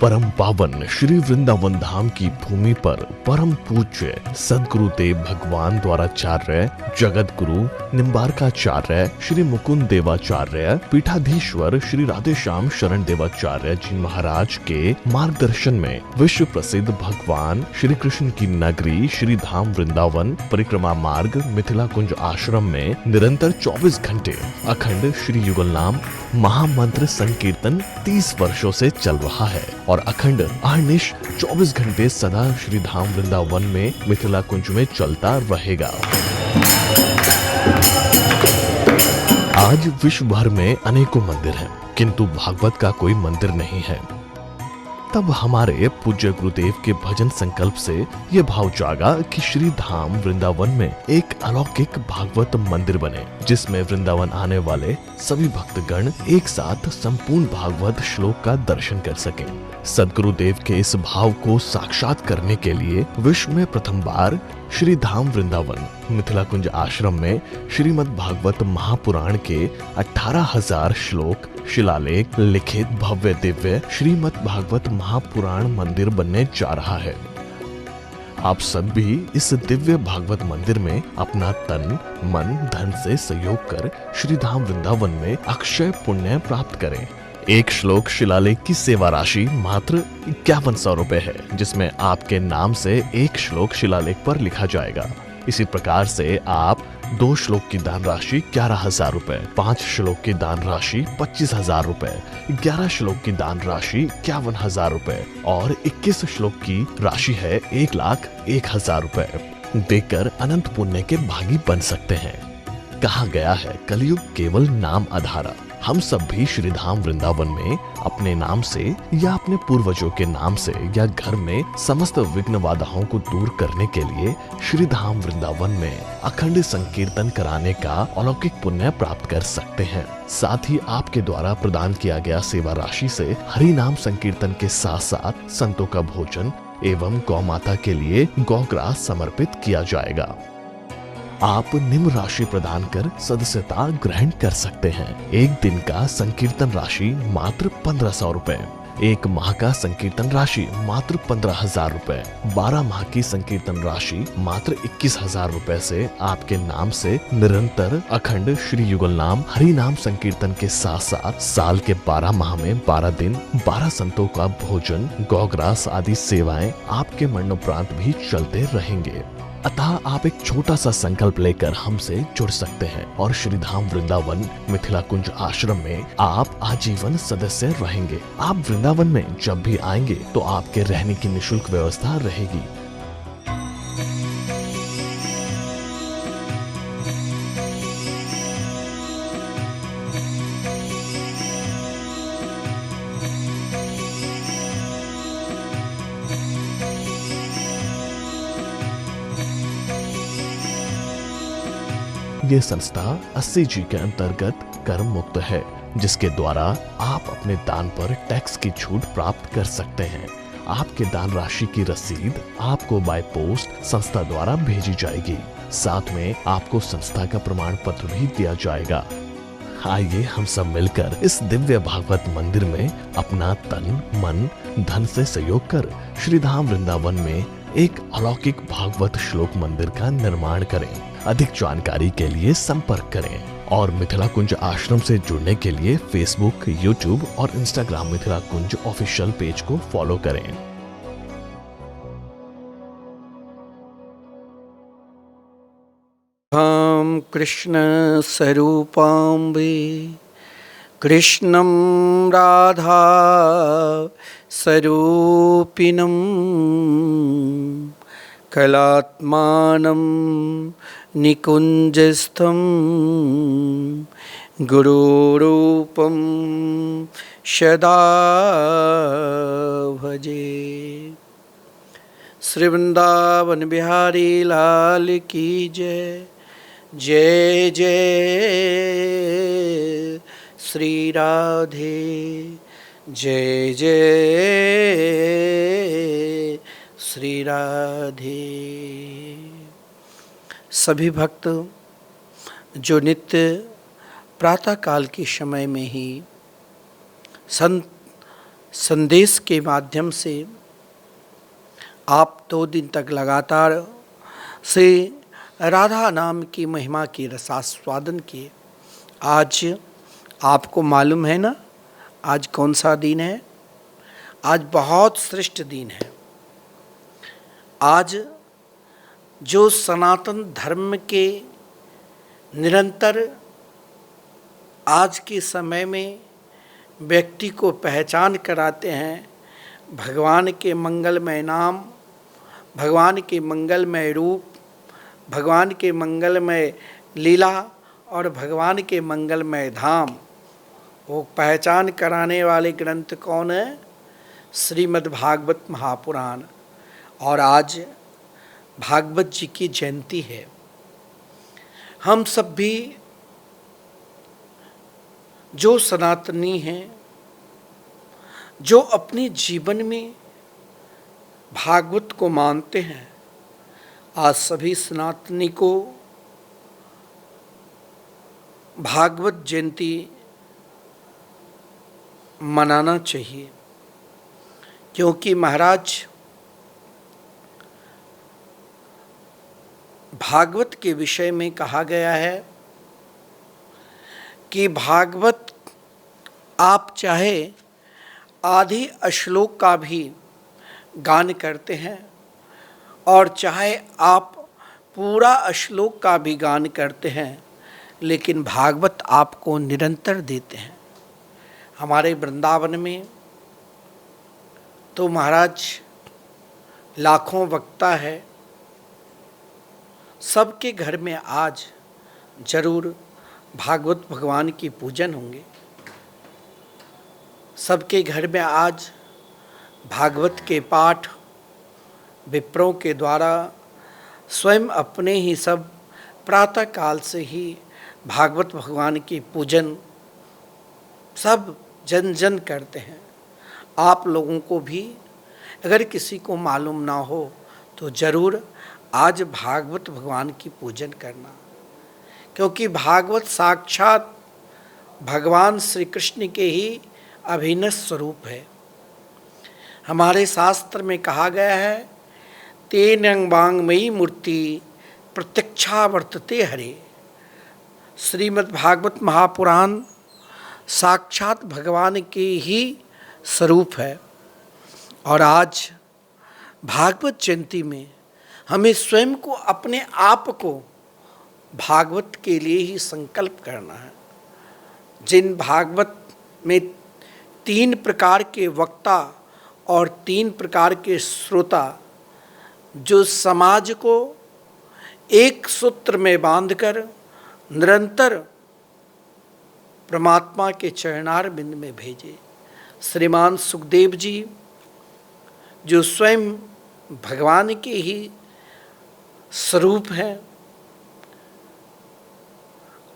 परम पावन श्री वृंदावन धाम की भूमि पर परम पूज्य सदगुरुदेव भगवान द्वाराचार्य जगत गुरु निम्बारकाचार्य श्री मुकुंद देवाचार्य पीठाधीश्वर श्री राधेश्याम शरण देवाचार्य जी महाराज के मार्गदर्शन में विश्व प्रसिद्ध भगवान श्री कृष्ण की नगरी श्री धाम वृंदावन परिक्रमा मार्ग मिथिला कुंज आश्रम में निरंतर 24 घंटे अखंड श्री युगल नाम महामंत्र संकीर्तन 30 वर्षों से चल रहा है और अखंड अहर्निश 24 घंटे सदा श्री धाम वृंदावन में मिथिला कुंज में चलता रहेगा। आज विश्व भर में अनेकों मंदिर हैं, किंतु भागवत का कोई मंदिर नहीं है। तब हमारे पूज्य गुरुदेव के भजन संकल्प से ये भाव जागा कि श्री धाम वृंदावन में एक अलौकिक भागवत मंदिर बने, जिसमें वृंदावन आने वाले सभी भक्तगण एक साथ संपूर्ण भागवत श्लोक का दर्शन कर सकें। सदगुरुदेव के इस भाव को साक्षात करने के लिए विश्व में प्रथम बार श्री धाम वृंदावन मिथिला कुंज आश्रम में श्रीमद् भागवत महापुराण के 18,000 श्लोक शिलालेख लिखित भव्य दिव्य श्रीमद् भागवत महापुराण मंदिर बनने जा रहा है। आप सब भी इस दिव्य भागवत मंदिर में अपना तन मन धन से सहयोग कर श्री धाम वृंदावन में अक्षय पुण्य प्राप्त करें। एक श्लोक शिलालेख की सेवा राशि मात्र 5100 रुपए है, जिसमें आपके नाम से एक श्लोक शिलालेख पर लिखा जाएगा। इसी प्रकार से आप 2 श्लोक की दान राशि 11,000 रुपए, 5 श्लोक की दान राशि 25,000 रुपए, 11 श्लोक की दान राशि 51,000 रुपए और 21 श्लोक की राशि है 1,01,000 रुपए देकर अनंत पुण्य के भागी बन सकते हैं। कहा गया है कलयुग केवल नाम आधारा। हम सब भी श्री धाम वृंदावन में अपने नाम से या अपने पूर्वजों के नाम से या घर में समस्त विघ्न बाधाओं को दूर करने के लिए श्री धाम वृंदावन में अखंड संकीर्तन कराने का अलौकिक पुण्य प्राप्त कर सकते हैं। साथ ही आपके द्वारा प्रदान किया गया सेवा राशि से हरि नाम संकीर्तन के साथ साथ संतों का भोजन एवं गौ माता के लिए गौग्रास समर्पित किया जाएगा। आप निम्न राशि प्रदान कर सदस्यता ग्रहण कर सकते हैं। एक दिन का संकीर्तन राशि मात्र 1,500 रुपए, एक माह का संकीर्तन राशि मात्र 15,000 रुपए, 12 माह की संकीर्तन राशि मात्र 21,000 रुपए से आपके नाम से निरंतर अखंड श्री युगल नाम हरि नाम संकीर्तन के साथ साथ साल के 12 माह में 12 दिन 12 संतों का भोजन गौग्रास आदि सेवाएं आपके मरणोपरांत भी चलते रहेंगे। अतः आप एक छोटा सा संकल्प लेकर हमसे जुड़ सकते हैं और श्री धाम वृंदावन मिथिला कुंज आश्रम में आप आजीवन सदस्य रहेंगे। आप वृंदावन में जब भी आएंगे तो आपके रहने की निःशुल्क व्यवस्था रहेगी। ये संस्था 80G के अंतर्गत कर मुक्त है, जिसके द्वारा आप अपने दान पर टैक्स की छूट प्राप्त कर सकते हैं। आपके दान राशि की रसीद आपको बाय पोस्ट संस्था द्वारा भेजी जाएगी। साथ में आपको संस्था का प्रमाण पत्र भी दिया जाएगा। आइए हम सब मिलकर इस दिव्य भागवत मंदिर में अपना तन मन धन से सहयोग कर श्री धाम वृंदावन में एक अलौकिक भागवत श्लोक मंदिर का निर्माण करें। अधिक जानकारी के लिए संपर्क करें और मिथिला कुंज आश्रम से जुड़ने के लिए फेसबुक, यूट्यूब और इंस्टाग्राम मिथिला कुंज ऑफिशियल पेज को फॉलो करें। हम कृष्ण स्वरूपाम्बे कृष्णं राधा स्वरूपिणं कलात्मानं निकुञ्जस्थं गुरुरूपं सदा भजे। श्री वृंदावन बिहारी लाल की जय। जय जय श्री राधे, जय जय श्री राधे। सभी भक्त जो नित्य प्रातः काल के समय में ही संत संदेश के माध्यम से आप 2 दिन तक लगातार से राधा नाम की महिमा की रसास्वादन किए। आज आपको मालूम है ना, आज कौन सा दिन है? आज बहुत श्रेष्ठ दिन है। आज जो सनातन धर्म के निरंतर आज के समय में व्यक्ति को पहचान कराते हैं, भगवान के मंगलमय नाम, भगवान के मंगलमय रूप, भगवान के मंगलमय लीला और भगवान के मंगलमय धाम, वो पहचान कराने वाले ग्रंथ कौन है? श्रीमद् भागवत महापुराण। और आज भागवत जी की जयंती है। हम सब भी जो सनातनी हैं, जो अपने जीवन में भागवत को मानते हैं, आज सभी सनातनी को भागवत जयंती मनाना चाहिए। क्योंकि महाराज भागवत के विषय में कहा गया है कि भागवत आप चाहे आधी श्लोक का भी गान करते हैं और चाहे आप पूरा श्लोक का भी गान करते हैं, लेकिन भागवत आपको निरंतर देते हैं। हमारे वृंदावन में तो महाराज लाखों वक्ता है, सबके घर में आज जरूर भागवत भगवान की पूजन होंगे। सबके घर में आज भागवत के पाठ विप्रों के द्वारा स्वयं अपने ही सब प्रातः काल से ही भागवत भगवान की पूजन सब जन जन करते हैं। आप लोगों को भी अगर किसी को मालूम ना हो तो जरूर आज भागवत भगवान की पूजन करना, क्योंकि भागवत साक्षात भगवान श्री कृष्ण के ही अभिन्न स्वरूप है। हमारे शास्त्र में कहा गया है, तेन अंगवांगमयी मूर्ति प्रत्यक्षा वर्तते हरे। श्रीमद् भागवत महापुराण साक्षात भगवान के ही स्वरूप है। और आज भागवत जयंती में हमें स्वयं को, अपने आप को भागवत के लिए ही संकल्प करना है। जिन भागवत में 3 प्रकार के वक्ता और 3 प्रकार के श्रोता जो समाज को एक सूत्र में बांधकर निरंतर परमात्मा के चरणार बिंद में भेजे। श्रीमान सुखदेव जी जो स्वयं भगवान के ही स्वरूप हैं,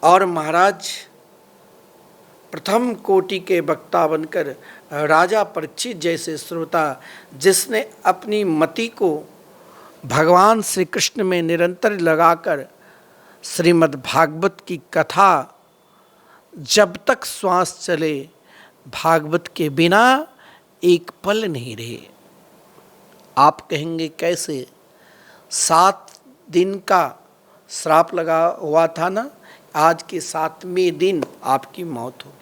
और महाराज प्रथम कोटि के वक्ता बनकर राजा परीक्षित जैसे श्रोता, जिसने अपनी मति को भगवान श्री कृष्ण में निरंतर लगाकर श्रीमद् भागवत की कथा जब तक श्वास चले, भागवत के बिना एक पल नहीं रहे। आप कहेंगे कैसे? 7 दिन का श्राप लगा हुआ था ना, आज के 7वें दिन आपकी मौत होगी।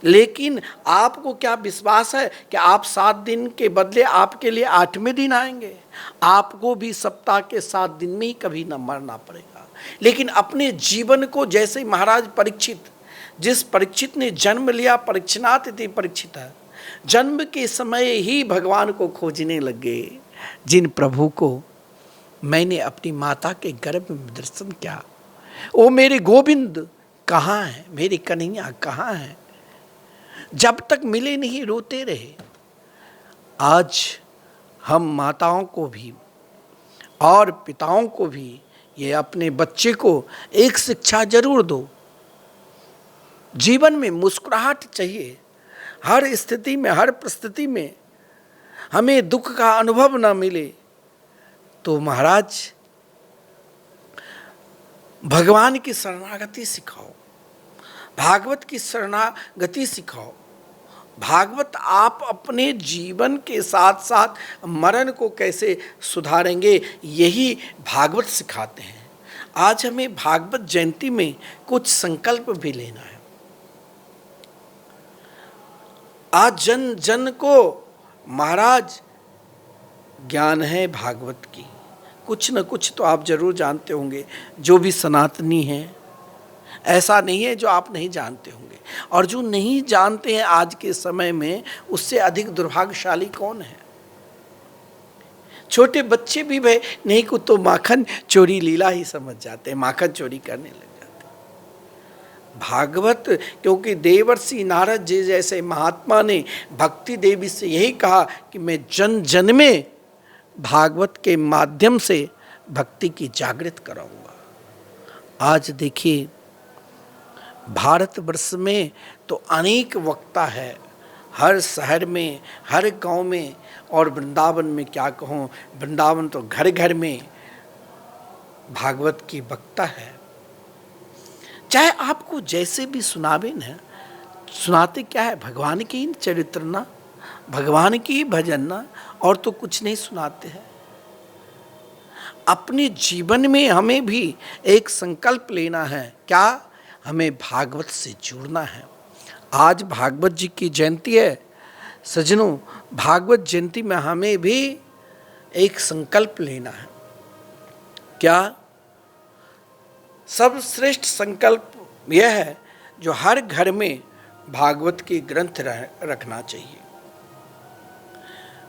लेकिन आपको क्या विश्वास है कि आप 7 दिन के बदले आपके लिए 8वें दिन आएंगे? आपको भी सप्ताह के 7 दिन में ही कभी न मरना पड़ेगा। लेकिन अपने जीवन को, जैसे महाराज परीक्षित, जिस परीक्षित ने जन्म लिया, परीक्षनाथ थे परीक्षित, जन्म के समय ही भगवान को खोजने लग गए। जिन प्रभु को मैंने अपनी माता के गर्भ में दर्शन किया, ओ मेरे गोविंद कहाँ हैं, मेरी कन्हैया कहाँ हैं, जब तक मिले नहीं रोते रहे। आज हम माताओं को भी और पिताओं को भी, ये अपने बच्चे को एक शिक्षा जरूर दो। जीवन में मुस्कुराहट चाहिए। हर स्थिति में, हर परिस्थिति में हमें दुख का अनुभव ना मिले। तो महाराज भगवान की शरणागति सिखाओ, भागवत की शरणागति सिखाओ, भागवत आप अपने जीवन के साथ साथ मरण को कैसे सुधारेंगे, यही भागवत सिखाते हैं। आज हमें भागवत जयंती में कुछ संकल्प भी लेना है। आज जन जन को महाराज ज्ञान है भागवत की, कुछ न कुछ तो आप जरूर जानते होंगे। जो भी सनातनी हैं, ऐसा नहीं है जो आप नहीं जानते होंगे, और जो नहीं जानते हैं आज के समय में, उससे अधिक दुर्भाग्यशाली कौन है। छोटे बच्चे भी भाई नहीं को तो माखन चोरी लीला ही समझ जाते हैं, माखन चोरी करने लग जाते हैं। भागवत, क्योंकि देवर्षि नारद जी जैसे महात्मा ने भक्ति देवी से यही कहा कि मैं जन जन में भागवत के माध्यम से भक्ति की जागृत कराऊंगा। आज देखिए भारतवर्ष में तो अनेक वक्ता है, हर शहर में, हर गांव में, और वृंदावन में क्या कहूँ, वृंदावन तो घर घर में भागवत की वक्ता है। चाहे आपको जैसे भी सुनावे न, सुनाते क्या है, भगवान की ही चरित्र ना, भगवान की ही भजन ना, और तो कुछ नहीं सुनाते हैं। अपने जीवन में हमें भी एक संकल्प लेना है, क्या, हमें भागवत से जुड़ना है। आज भागवत जी की जयंती है सज्जनों, भागवत जयंती में हमें भी एक संकल्प लेना है। क्या, सर्वश्रेष्ठ संकल्प यह है जो हर घर में भागवत के ग्रंथ रखना चाहिए।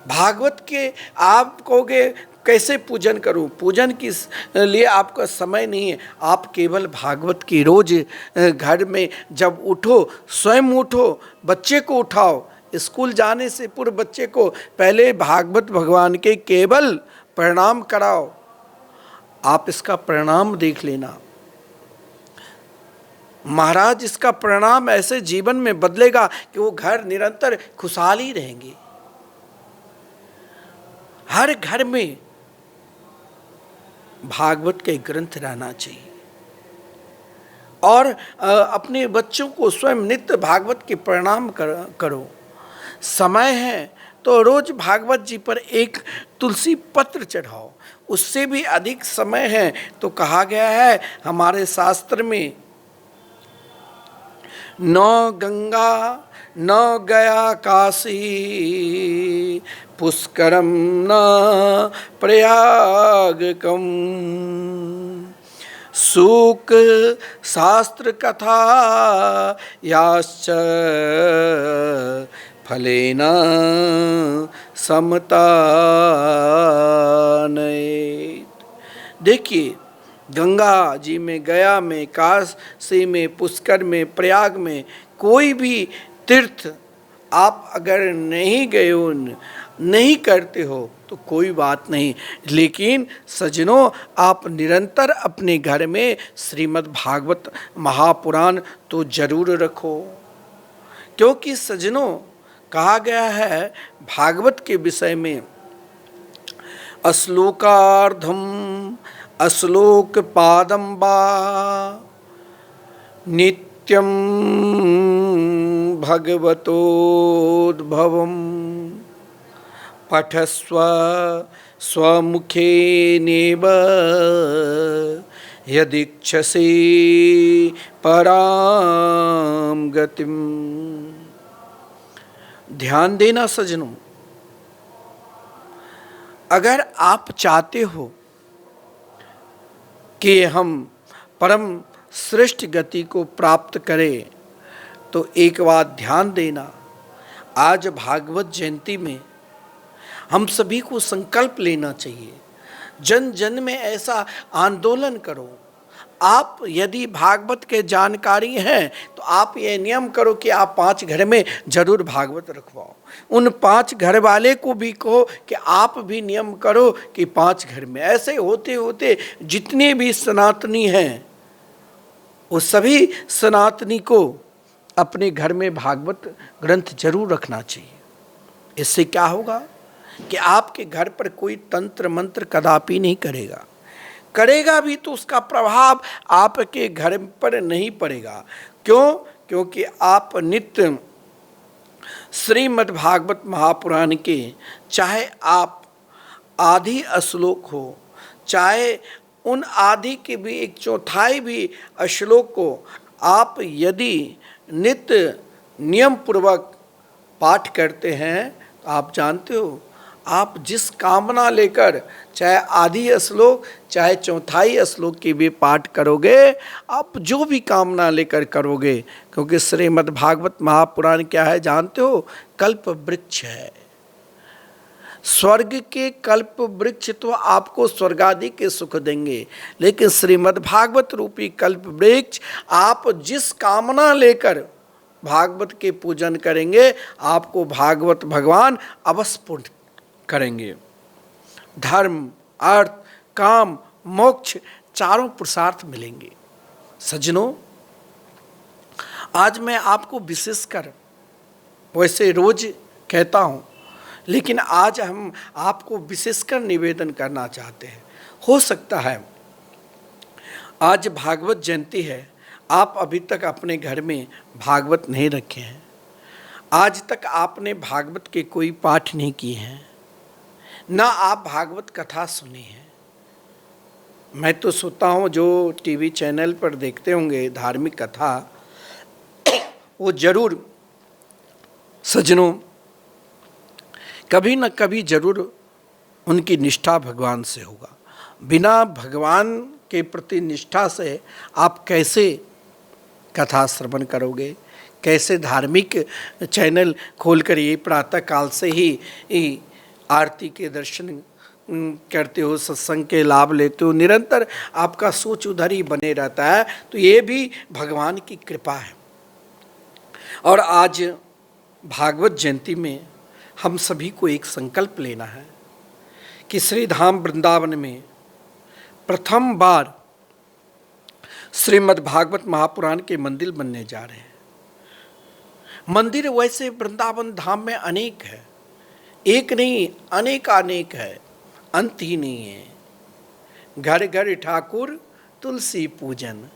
भागवत के आप कहोगे कैसे पूजन करूं, पूजन के लिए आपका समय नहीं है। आप केवल भागवत की रोज घर में जब उठो, स्वयं उठो, बच्चे को उठाओ, स्कूल जाने से पूर्व बच्चे को पहले भागवत भगवान के केवल प्रणाम कराओ। आप इसका परिणाम देख लेना, महाराज इसका परिणाम ऐसे जीवन में बदलेगा कि वो घर निरंतर खुशहाली रहेंगे। हर घर में भागवत के ग्रंथ रहना चाहिए, और अपने बच्चों को स्वयं नित्य भागवत के प्रणाम करो। समय है तो रोज भागवत जी पर एक तुलसी पत्र चढ़ाओ। उससे भी अधिक समय है तो कहा गया है हमारे शास्त्र में, न गंगा न गया काशी पुष्करम न प्रयागकम, सूक शास्त्र कथा याश्च फलेन समता नयेत्। देखिए, गंगा जी में, गया में, काशी में, पुष्कर में, प्रयाग में, कोई भी तीर्थ आप अगर नहीं गए हो, नहीं करते हो तो कोई बात नहीं, लेकिन सज्जनों आप निरंतर अपने घर में श्रीमद् भागवत महापुराण तो जरूर रखो। क्योंकि सज्जनों कहा गया है भागवत के विषय में, अश्लोकार्धम अश्लोक पादम वा नित्यम भगवतोद्भवम पठस्व स्वमुखेनेव यदीक्षसे पराम गतिम। ध्यान देना सज्जनों, अगर आप चाहते हो कि हम परम श्रेष्ठ गति को प्राप्त करें तो एक बात ध्यान देना, आज भागवत जयंती में हम सभी को संकल्प लेना चाहिए। जन जन में ऐसा आंदोलन करो। आप यदि भागवत के जानकारी हैं तो आप ये नियम करो कि आप 5 घर में जरूर भागवत रखवाओ। उन 5 घर वाले को भी कहो कि आप भी नियम करो कि 5 घर में। ऐसे होते होते जितने भी सनातनी हैं वो सभी सनातनी को अपने घर में भागवत ग्रंथ जरूर रखना चाहिए। इससे क्या होगा कि आपके घर पर कोई तंत्र मंत्र कदापि नहीं करेगा, करेगा भी तो उसका प्रभाव आपके घर पर नहीं पड़ेगा। क्यों? क्योंकि आप नित्य श्रीमद् भागवत महापुराण के चाहे आप आधी श्लोक हो, चाहे उन आधी के भी एक चौथाई भी श्लोक को आप यदि नित्य नियम पूर्वक पाठ करते हैं तो आप जानते हो, आप जिस कामना लेकर चाहे आधी श्लोक चाहे चौथाई श्लोक की भी पाठ करोगे, आप जो भी कामना लेकर करोगे, क्योंकि श्रीमद् भागवत महापुराण क्या है जानते हो? कल्प वृक्ष है। स्वर्ग के कल्प वृक्ष तो आपको स्वर्ग आदि के सुख देंगे, लेकिन श्रीमद् भागवत रूपी कल्प वृक्ष आप जिस कामना लेकर भागवत के पूजन करेंगे, आपको भागवत भगवान अवश्य पूर्ण करेंगे। धर्म, अर्थ, काम, मोक्ष चारों पुरुषार्थ मिलेंगे। सज्जनों, आज मैं आपको विशेषकर, वैसे रोज कहता हूँ, लेकिन आज हम आपको विशेषकर निवेदन करना चाहते हैं। हो सकता है आज भागवत जयंती है, आप अभी तक अपने घर में भागवत नहीं रखे हैं, आज तक आपने भागवत के कोई पाठ नहीं किए हैं, ना आप भागवत कथा सुनी है। मैं तो सोचता हूँ जो टीवी चैनल पर देखते होंगे धार्मिक कथा, वो जरूर सज्जनों कभी न कभी जरूर उनकी निष्ठा भगवान से होगा। बिना भगवान के प्रति निष्ठा से आप कैसे कथा श्रवण करोगे? कैसे धार्मिक चैनल खोलकर ये प्रातः काल से ही आरती के दर्शन करते हो, सत्संग के लाभ लेते हो, निरंतर आपका सोच उधर ही बने रहता है, तो ये भी भगवान की कृपा है। और आज भागवत जयंती में हम सभी को एक संकल्प लेना है कि श्री धाम वृंदावन में प्रथम बार श्रीमद् भागवत महापुराण के मंदिर बनने जा रहे हैं। मंदिर वैसे वृंदावन धाम में अनेक है, एक नहीं अनेक है, अंत ही नहीं है। घर घर ठाकुर तुलसी पूजन,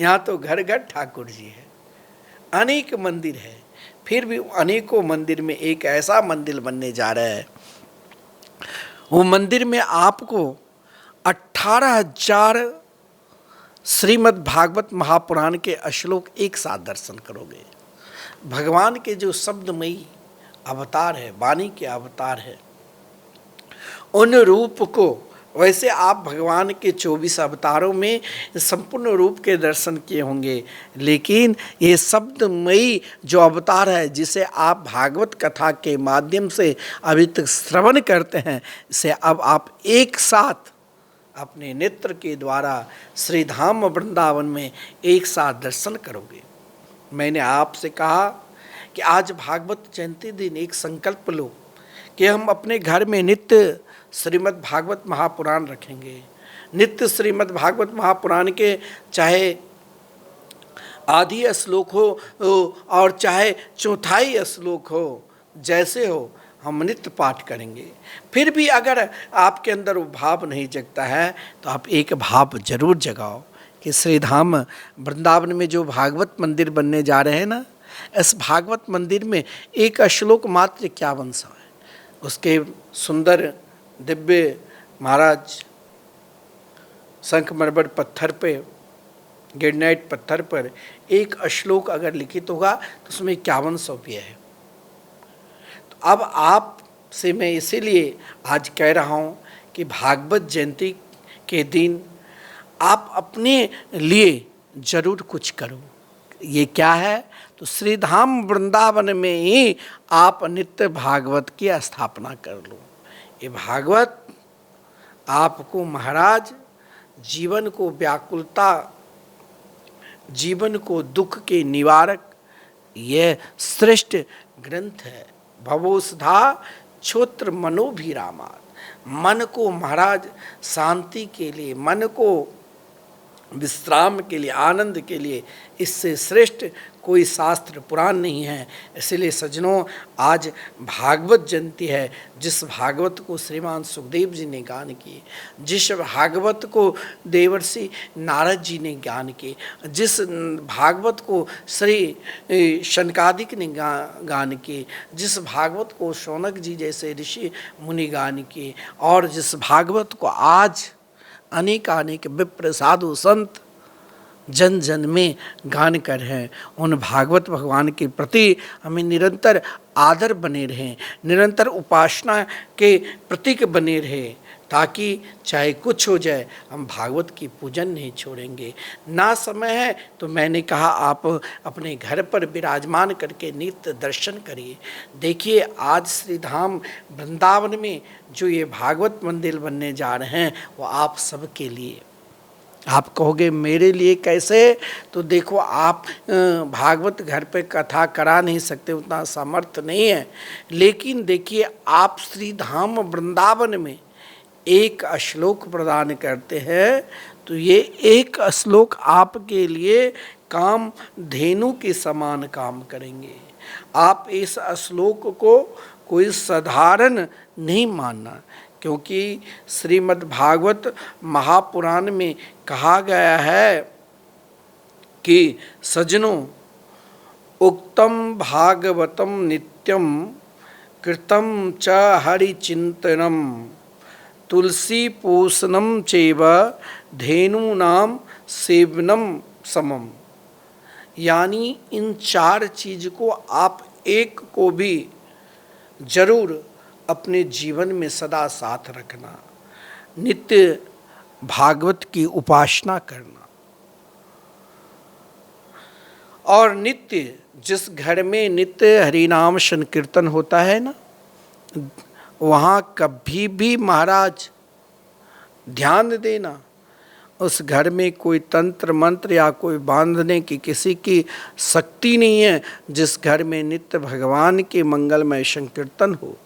यहाँ तो घर घर ठाकुर जी है। अनेक मंदिर है, फिर भी अनेकों मंदिर में एक ऐसा मंदिर बनने जा रहा है, वो मंदिर में आपको 18,000 श्रीमद् भागवत महापुराण के श्लोक एक साथ दर्शन करोगे। भगवान के जो शब्दमयी अवतार है, वाणी के अवतार है, उन रूप को वैसे आप भगवान के 24 अवतारों में संपूर्ण रूप के दर्शन किए होंगे, लेकिन ये शब्दमयी जो अवतार है जिसे आप भागवत कथा के माध्यम से अभी तक श्रवण करते हैं, इसे अब आप एक साथ अपने नेत्र के द्वारा श्री धाम वृंदावन में एक साथ दर्शन करोगे। मैंने आपसे कहा कि आज भागवत जयंती दिन एक संकल्प लो कि हम अपने घर में नित्य श्रीमद् भागवत महापुराण रखेंगे। नित्य श्रीमद् भागवत महापुराण के चाहे आधी श्लोक हो और चाहे चौथाई श्लोक हो, जैसे हो हम नित्य पाठ करेंगे। फिर भी अगर आपके अंदर वो भाव नहीं जगता है तो आप एक भाव जरूर जगाओ कि श्री धाम वृंदावन में जो भागवत मंदिर बनने जा रहे हैं ना, इस भागवत मंदिर में एक श्लोक मात्र 51 है, उसके सुंदर दिव्य महाराज संखमरमर पत्थर पे, ग्रेनाइट पत्थर पर एक श्लोक अगर लिखित होगा तो उसमें 51 भी है। तो अब आप से मैं इसीलिए आज कह रहा हूँ कि भागवत जयंती के दिन आप अपने लिए जरूर कुछ करो। ये क्या है? तो श्री धाम वृंदावन में ही आप नित्य भागवत की स्थापना कर लो। ये भागवत आपको महाराज जीवन को व्याकुलता, जीवन को दुख के निवारक यह श्रेष्ठ ग्रंथ है। भवोषधा क्षोत्र मनोभिरामात्, मन को महाराज शांति के लिए, मन को विश्राम के लिए, आनंद के लिए इससे श्रेष्ठ कोई शास्त्र पुराण नहीं है। इसलिए सज्जनों, आज भागवत जयंती है। जिस भागवत को श्रीमान सुखदेव जी ने गान किए, जिस भागवत को देवर्षि नारद जी ने गान किए, जिस भागवत को श्री शनकादिक ने गान किए, जिस भागवत को शौनक जी जैसे ऋषि मुनि गान किए, और जिस भागवत को आज अनेक विप्र साधु संत जन जन में गान कर हैं, उन भागवत भगवान के प्रति हमें निरंतर आदर बने रहें, निरंतर उपासना के प्रतीक बने रहें, ताकि चाहे कुछ हो जाए हम भागवत की पूजन नहीं छोड़ेंगे। ना समय है तो मैंने कहा आप अपने घर पर विराजमान करके नित्य दर्शन करिए। देखिए आज श्री धाम वृंदावन में जो ये भागवत मंदिर बनने जा रहे हैं वो आप सबके लिए। आप कहोगे मेरे लिए कैसे? तो देखो आप भागवत घर पे कथा करा नहीं सकते, उतना सामर्थ्य नहीं है, लेकिन देखिए आप श्री धाम वृंदावन में एक श्लोक प्रदान करते हैं तो ये एक श्लोक आपके लिए काम धेनु के समान काम करेंगे। आप इस श्लोक को कोई साधारण नहीं मानना, क्योंकि श्रीमद् भागवत महापुराण में कहा गया है कि सज्जनों, उक्तम भागवतम नित्यम कृतम च हरिचिंतनम तुलसी पोषणम चैव धेनूनाम सेवनम समम। यानी इन चार चीज को आप एक को भी जरूर अपने जीवन में सदा साथ रखना। नित्य भागवत की उपासना करना, और नित्य जिस घर में नित्य हरिनाम संकीर्तन होता है ना, वहाँ कभी भी महाराज ध्यान देना, उस घर में कोई तंत्र मंत्र या कोई बांधने की किसी की शक्ति नहीं है। जिस घर में नित्य भगवान के मंगलमय संकीर्तन हो,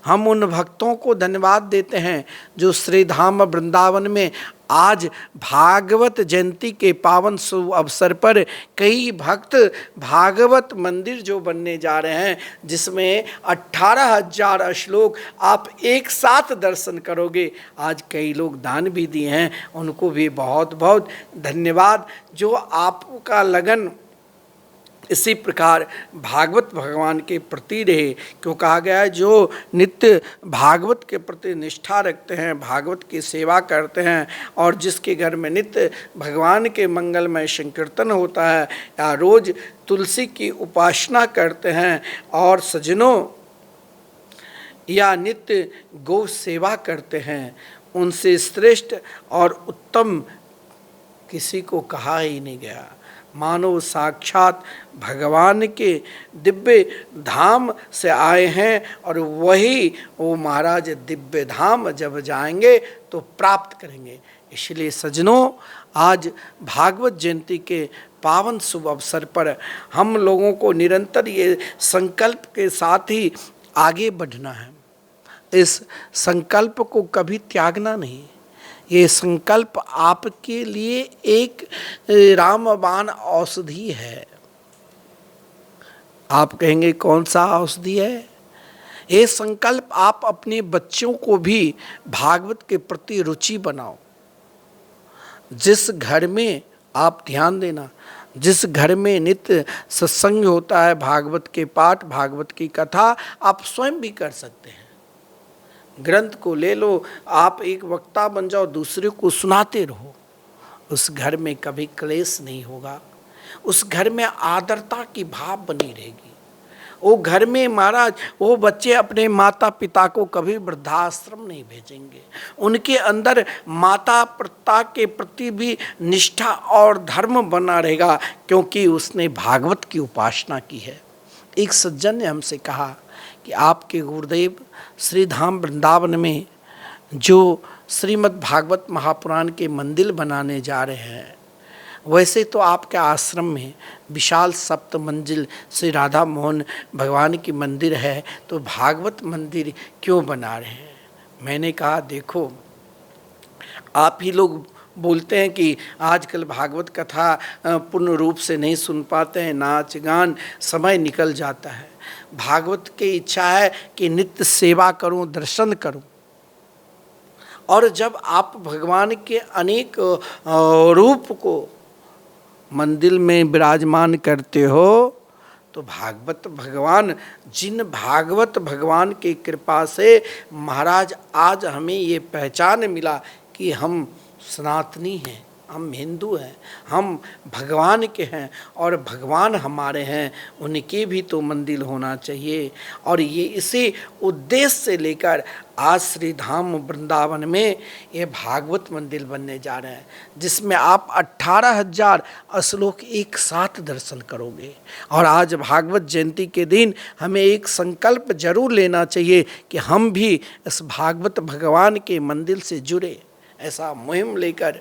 हम उन भक्तों को धन्यवाद देते हैं जो श्री धाम वृंदावन में आज भागवत जयंती के पावन शुभ अवसर पर कई भक्त भागवत मंदिर जो बनने जा रहे हैं, जिसमें 18,000 श्लोक आप एक साथ दर्शन करोगे। आज कई लोग दान भी दिए हैं, उनको भी बहुत बहुत धन्यवाद। जो आपका लगन इसी प्रकार भागवत भगवान के प्रति रहे, क्यों कहा गया है जो नित्य भागवत के प्रति निष्ठा रखते हैं, भागवत की सेवा करते हैं, और जिसके घर में नित्य भगवान के मंगलमय संकीर्तन होता है या रोज तुलसी की उपासना करते हैं, और सज्जनों या नित्य गौ सेवा करते हैं, उनसे श्रेष्ठ और उत्तम किसी को कहा ही नहीं गया। मानो साक्षात भगवान के दिव्य धाम से आए हैं, और वही वो महाराज दिव्य धाम जब जाएंगे तो प्राप्त करेंगे। इसलिए सज्जनों, आज भागवत जयंती के पावन शुभ अवसर पर हम लोगों को निरंतर ये संकल्प के साथ ही आगे बढ़ना है। इस संकल्प को कभी त्यागना नहीं। ये संकल्प आपके लिए एक रामबाण औषधि है। आप कहेंगे कौन सा औषधि है? ये संकल्प आप अपने बच्चों को भी भागवत के प्रति रुचि बनाओ। जिस घर में आप ध्यान देना, जिस घर में नित्य सत्संग होता है, भागवत के पाठ, भागवत की कथा आप स्वयं भी कर सकते हैं। ग्रंथ को ले लो, आप एक वक्ता बन जाओ, दूसरे को सुनाते रहो। उस घर में कभी क्लेश नहीं होगा, उस घर में आदरता की भाव बनी रहेगी। वो घर में महाराज वो बच्चे अपने माता पिता को कभी वृद्धाश्रम नहीं भेजेंगे। उनके अंदर माता पिता के प्रति भी निष्ठा और धर्म बना रहेगा, क्योंकि उसने भागवत की उपासना की है। एक सज्जन ने हमसे कहा कि आपके गुरुदेव श्री धाम वृंदावन में जो श्रीमद् भागवत महापुराण के मंदिर बनाने जा रहे हैं, वैसे तो आपके आश्रम में विशाल सप्त मंजिल श्री राधा मोहन भगवान की मंदिर है, तो भागवत मंदिर क्यों बना रहे हैं? मैंने कहा देखो, आप ही लोग बोलते हैं कि आजकल भागवत कथा पूर्ण रूप से नहीं सुन पाते हैं, नाच गान समय निकल जाता है। भागवत की इच्छा है कि नित्य सेवा करूं, दर्शन करूं। और जब आप भगवान के अनेक रूप को मंदिर में विराजमान करते हो तो भागवत भगवान, जिन भागवत भगवान की कृपा से महाराज आज हमें ये पहचान मिला कि हम सनातनी हैं, हम हिंदू हैं, हम भगवान के हैं और भगवान हमारे हैं, उनके भी तो मंदिर होना चाहिए। और ये इसी उद्देश्य से लेकर आज श्री धाम वृंदावन में ये भागवत मंदिर बनने जा रहे हैं, जिसमें आप 18,000 श्लोक एक साथ दर्शन करोगे। और आज भागवत जयंती के दिन हमें एक संकल्प जरूर लेना चाहिए कि हम भी इस भागवत भगवान के मंदिर से जुड़े। ऐसा मुहिम लेकर,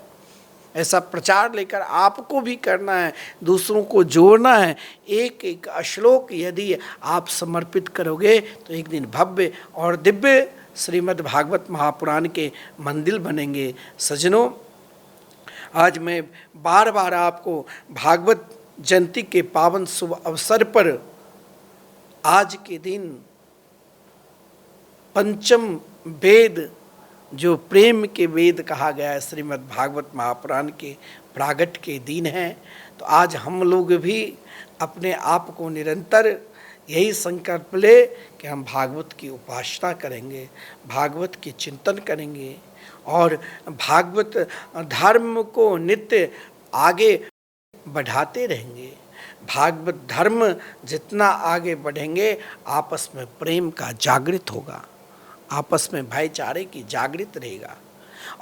ऐसा प्रचार लेकर आपको भी करना है, दूसरों को जोड़ना है। एक एक श्लोक यदि आप समर्पित करोगे तो एक दिन भव्य और दिव्य श्रीमद् भागवत महापुराण के मंदिर बनेंगे। सज्जनों, आज मैं बार बार आपको भागवत जयंती के पावन शुभ अवसर पर आज के दिन पंचम वेद, जो प्रेम के वेद कहा गया है, श्रीमद् भागवत महापुराण के प्रागट के दिन हैं। तो आज हम लोग भी अपने आप को निरंतर यही संकल्प ले कि हम भागवत की उपासना करेंगे, भागवत की चिंतन करेंगे और भागवत धर्म को नित्य आगे बढ़ाते रहेंगे। भागवत धर्म जितना आगे बढ़ेंगे, आपस में प्रेम का जागृत होगा, आपस में भाईचारे की जागृत रहेगा।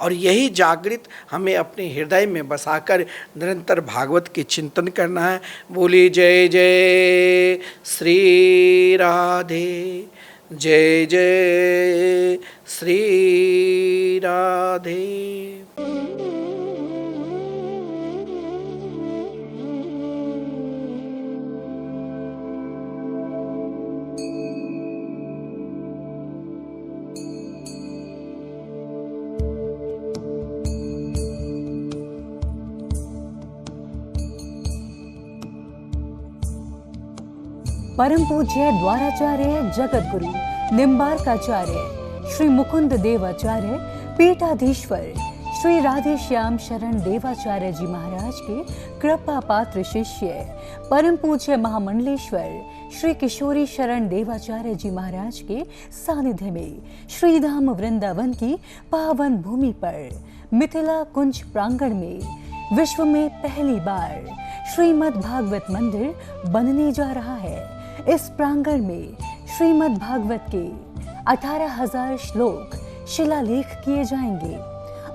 और यही जागृत हमें अपने हृदय में बसाकर निरंतर भागवत के चिंतन करना है। बोलिए जय जय श्री राधे, जय जय श्री राधे। परम पूज्य द्वाराचार्य जगत गुरु निम्बार्काचार्य श्री मुकुंद देवाचार्य पीठाधीश्वर श्री राधे श्याम शरण देवाचार्य जी महाराज के कृपा पात्र शिष्य परम पूज्य महामंडलेश्वर श्री किशोरी शरण देवाचार्य जी महाराज के सानिध्य में श्रीधाम वृंदावन की पावन भूमि पर मिथिला कुंज प्रांगण में विश्व में पहली बार श्रीमद् भागवत मंदिर बनने जा रहा है। इस प्रांगण में श्रीमद् भागवत के 18,000 श्लोक शिलालेख किए जाएंगे।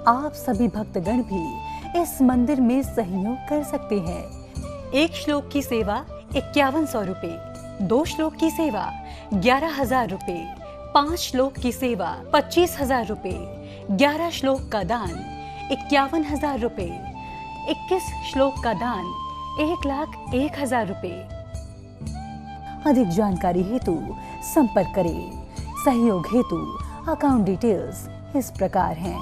आप सभी भक्तगण भी इस मंदिर में सहयोग कर सकते हैं। एक श्लोक की सेवा 5100 रुपए, 2 श्लोक की सेवा 11,000 रुपए, 5 श्लोक की सेवा 25,000 रुपए, 11 श्लोक का दान 51,000 रुपए, 21 श्लोक का दान 1,01,000 रुपए। अधिक जानकारी हेतु संपर्क करें। सहयोग हेतु अकाउंट डिटेल्स इस प्रकार हैं।